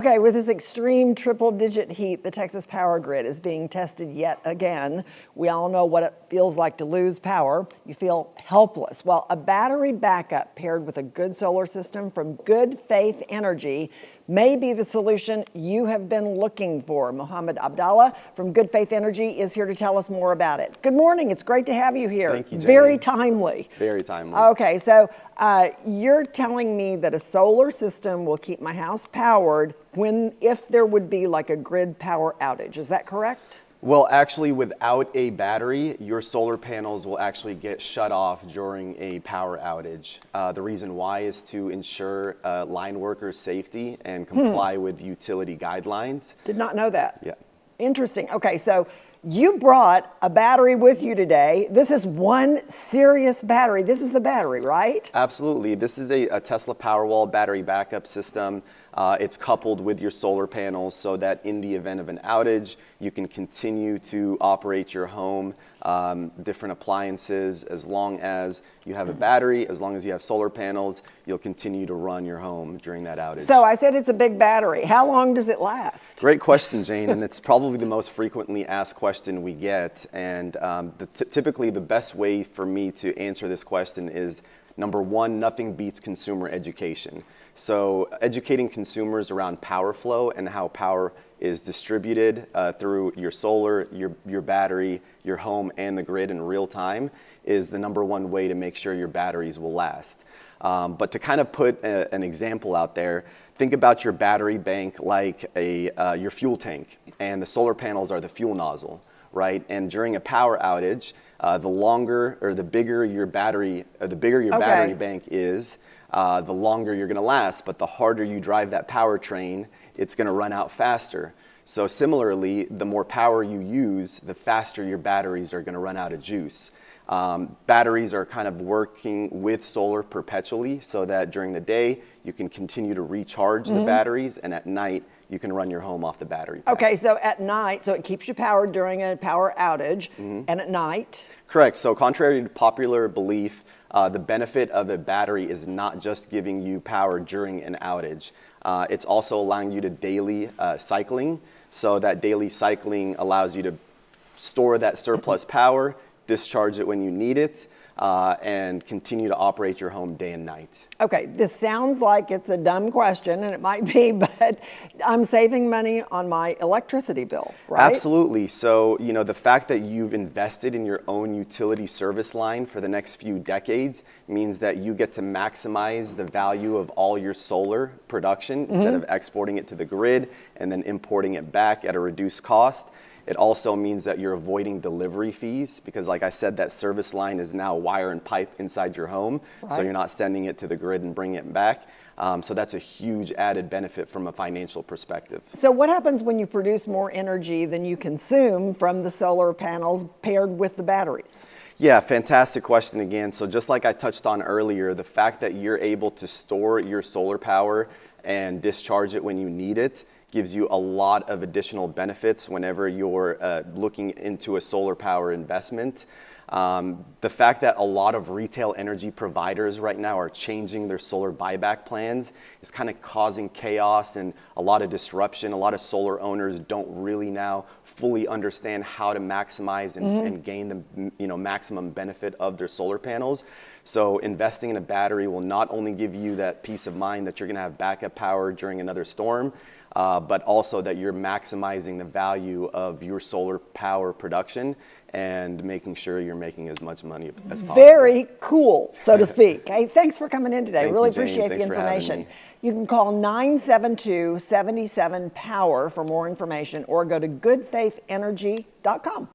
Okay, with this extreme triple-digit heat, the Texas power grid is being tested yet again. We all know what it feels like to lose power. You feel helpless. Well, a battery backup paired with a good solar system from Good Faith Energy may be the solution you have been looking for. Mohammed Abdallah from Good Faith Energy is here to tell us more about it. Good morning. It's great to have you here. Thank you, Jane. Very timely. Very timely. Okay, so you're telling me that a solar system will keep my house powered if there would be like a grid power outage. Is that correct? Well, actually, without a battery, your solar panels will actually get shut off during a power outage. The reason why is to ensure line workers' safety and comply with utility guidelines. Did not know that. Yeah. Interesting. Okay, so you brought a battery with you today. This is one serious battery. This is the battery, right? Absolutely. This is a Tesla Powerwall battery backup system. It's coupled with your solar panels so that in the event of an outage, you can continue to operate your home, different appliances. As long as you have a battery, as long as you have solar panels, you'll continue to run your home during that outage. So I said it's a big battery. How long does it last? Great question, Jane, and it's probably the most frequently asked question we get. And typically the best way for me to answer this question is, number one, nothing beats consumer education. So educating consumers around power flow and how power is distributed through your solar, your battery, your home, and the grid in real time is the number one way to make sure your batteries will last. But to kind of put an example out there, think about your battery bank like your fuel tank, and the solar panels are the fuel nozzle, right? And during a power outage, the longer or the bigger your battery, battery bank is, the longer you're going to last. But the harder you drive that powertrain, it's going to run out faster. So similarly, the more power you use, the faster your batteries are going to run out of juice. Batteries are kind of working with solar perpetually so that during the day you can continue to recharge the batteries, and at night you can run your home off the battery pack. Okay, so at night, so it keeps you powered during a power outage, and at night? Correct. So contrary to popular belief, the benefit of a battery is not just giving you power during an outage. It's also allowing you to daily cycling. So that daily cycling allows you to store that surplus power, discharge it when you need it, and continue to operate your home day and night. Okay, this sounds like it's a dumb question, and it might be, but I'm saving money on my electricity bill, right? Absolutely. So, the fact that you've invested in your own utility service line for the next few decades means that you get to maximize the value of all your solar production instead of exporting it to the grid and then importing it back at a reduced cost. It also means that you're avoiding delivery fees because, like I said, that service line is now wire and pipe inside your home. Right. So you're not sending it to the grid and bringing it back. So that's a huge added benefit from a financial perspective. So what happens when you produce more energy than you consume from the solar panels paired with the batteries? Yeah, fantastic question again. So just like I touched on earlier, the fact that you're able to store your solar power and discharge it when you need it gives you a lot of additional benefits whenever you're looking into a solar power investment. The fact that a lot of retail energy providers right now are changing their solar buyback plans is kind of causing chaos and a lot of disruption. A lot of solar owners don't really now fully understand how to maximize and gain the maximum benefit of their solar panels. So investing in a battery will not only give you that peace of mind that you're going to have backup power during another storm, but also that you're maximizing the value of your solar power production and making sure you're making as much money as possible. Very cool, so to speak. Hey, thanks for coming in today. Thank really you, Jane. appreciate Thanks the for having information. me. You can call 972-77-POWER for more information or go to goodfaithenergy.com.